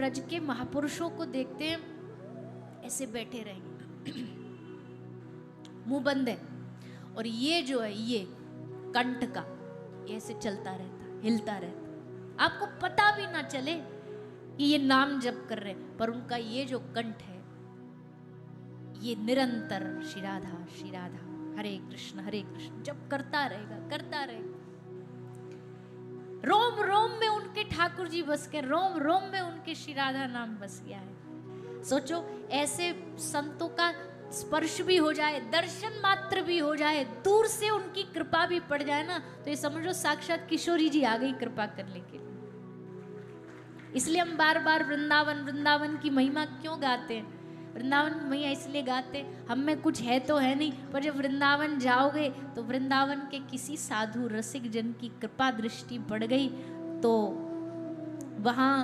ब्रज के महापुरुषों को देखते हैं ऐसे बैठे रहेंगे, मुंह बंद है, और ये जो है ये कंठ का ऐसे चलता रहता, हिलता रहता, आपको पता भी ना चले कि ये नाम जप कर रहे, पर उनका ये जो कंठ है ये निरंतर श्री राधा श्री राधा हरे कृष्ण जप करता रहेगा। रोम रोम में उनके ठाकुर जी बस के, रोम रोम में उनके श्री राधा नाम बस गया है। सोचो ऐसे संतों का स्पर्श भी हो जाए, दर्शन मात्र भी हो जाए, दूर से उनकी कृपा भी पड़ जाए ना, तो ये समझो साक्षात किशोरी जी आ गई कृपा करने के लिए। इसलिए हम बार बार वृंदावन की महिमा क्यों गाते हैं? वृंदावन की महिमा इसलिए गाते, हम में कुछ है तो है नहीं, पर जब वृंदावन जाओगे तो वृंदावन के किसी साधु रसिक जन की कृपा दृष्टि पड़ गई तो वहाँ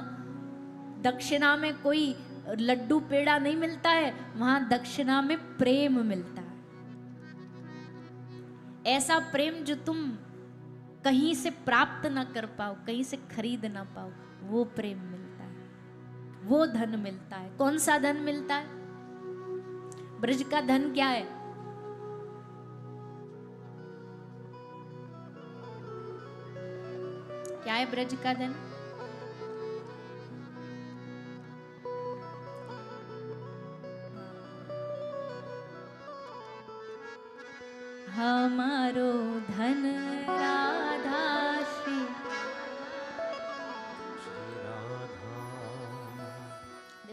दक्षिणा में कोई लड्डू पेड़ा नहीं मिलता है, वहां दक्षिणा में प्रेम मिलता है। ऐसा प्रेम जो तुम कहीं से प्राप्त ना कर पाओ, कहीं से खरीद ना पाओ, वो प्रेम मिलता है, वो धन मिलता है। कौन सा धन मिलता है? ब्रज का धन क्या है? क्या है ब्रज का धन? हमारो धन राधा श्री।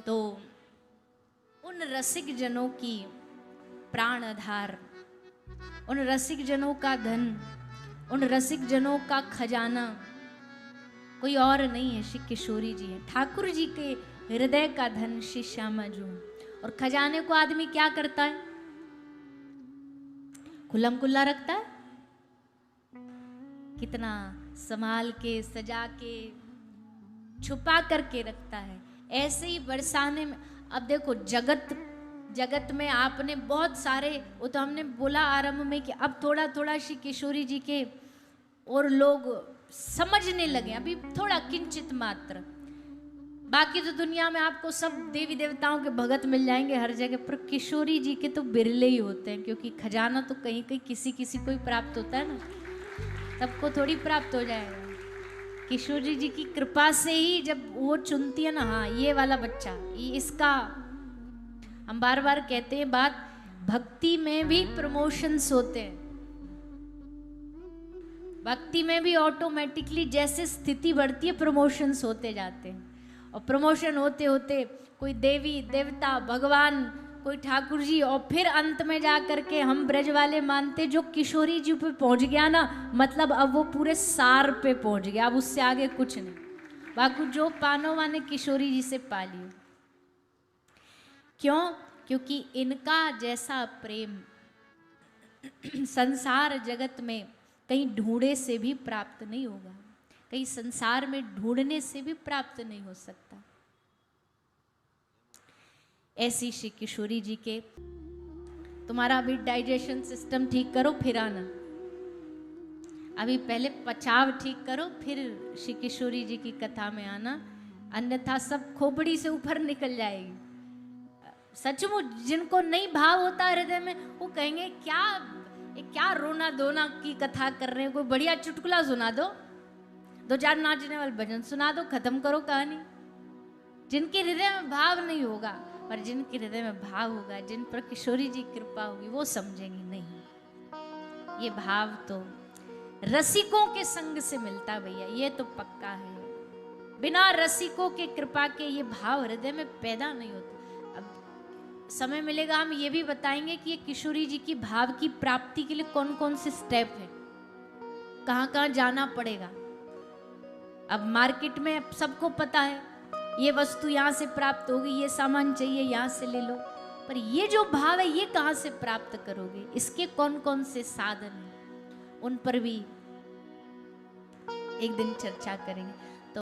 तो उन रसिक जनों की प्राण आधार, उन रसिक जनों का धन, उन रसिक जनों का खजाना कोई और नहीं है, श्री किशोरी जी है। ठाकुर जी के हृदय का धन श्री श्यामा जी। और खजाने को आदमी क्या करता है? खुल्लम खुल्ला रखता है, कितना संभाल के सजा के छुपा करके रखता है। ऐसे ही बरसाने में, अब देखो जगत में आपने बहुत सारे, वो तो हमने बोला आरंभ में कि अब थोड़ा थोड़ा श्री किशोरी जी के और लोग समझने लगे, अभी थोड़ा किंचित मात्र। बाकी तो दुनिया में आपको सब देवी देवताओं के भगत मिल जाएंगे हर जगह, पर किशोरी जी के तो बिरले ही होते हैं, क्योंकि खजाना तो कहीं कहीं किसी को ही प्राप्त होता है ना, सबको थोड़ी प्राप्त हो जाएगा। किशोरी जी की कृपा से ही जब वो चुनती है ना, हाँ ये वाला बच्चा, ये इसका, हम बार बार कहते हैं बात, भक्ति में भी प्रमोशंस होते हैं। भक्ति में भी ऑटोमेटिकली जैसे स्थिति बढ़ती है प्रमोशंस होते जाते हैं, और प्रमोशन होते होते कोई देवी देवता भगवान, कोई ठाकुर जी, और फिर अंत में जा करके हम ब्रज वाले मानते जो किशोरी जी पे पहुंच गया ना, मतलब अब वो पूरे सार पे पहुंच गया, अब उससे आगे कुछ नहीं। बाकी जो पानो माने किशोरी जी से पा लियो। क्यों? क्योंकि इनका जैसा प्रेम संसार जगत में कहीं ढूंढे से भी प्राप्त नहीं होगा, कहीं संसार में ढूंढने से भी प्राप्त नहीं हो सकता। ऐसी श्री किशोरी जी के, तुम्हारा अभी डाइजेशन सिस्टम ठीक करो फिर आना, अभी पहले पचाव ठीक करो फिर श्री किशोरी जी की कथा में आना, अन्यथा सब खोपड़ी से ऊपर निकल जाएगी। सचमुच जिनको नहीं भाव होता हृदय में, वो कहेंगे क्या रोना धोना की कथा कर रहे हैं, कोई बढ़िया चुटकुला सुना दो, 2-4 नाचने वाले भजन सुना दो, खत्म करो कहानी। जिनके हृदय में भाव नहीं होगा, पर जिनके हृदय में भाव होगा, जिन पर किशोरी जी कृपा होगी, वो समझेंगे नहीं ये भाव तो रसिकों के संग से मिलता भैया, ये तो पक्का है। बिना रसिकों के कृपा के ये भाव हृदय में पैदा नहीं होता। अब समय मिलेगा हम ये भी बताएंगे कि ये किशोरी जी की भाव की प्राप्ति के लिए कौन कौन से स्टेप है, कहाँ कहाँ जाना पड़ेगा। अब मार्केट में सबको पता है ये वस्तु यहाँ से प्राप्त होगी, ये सामान चाहिए यहाँ से ले लो, पर ये जो भाव है ये कहाँ से प्राप्त करोगे, इसके कौन कौन से साधन हैं, उन पर भी एक दिन चर्चा करेंगे।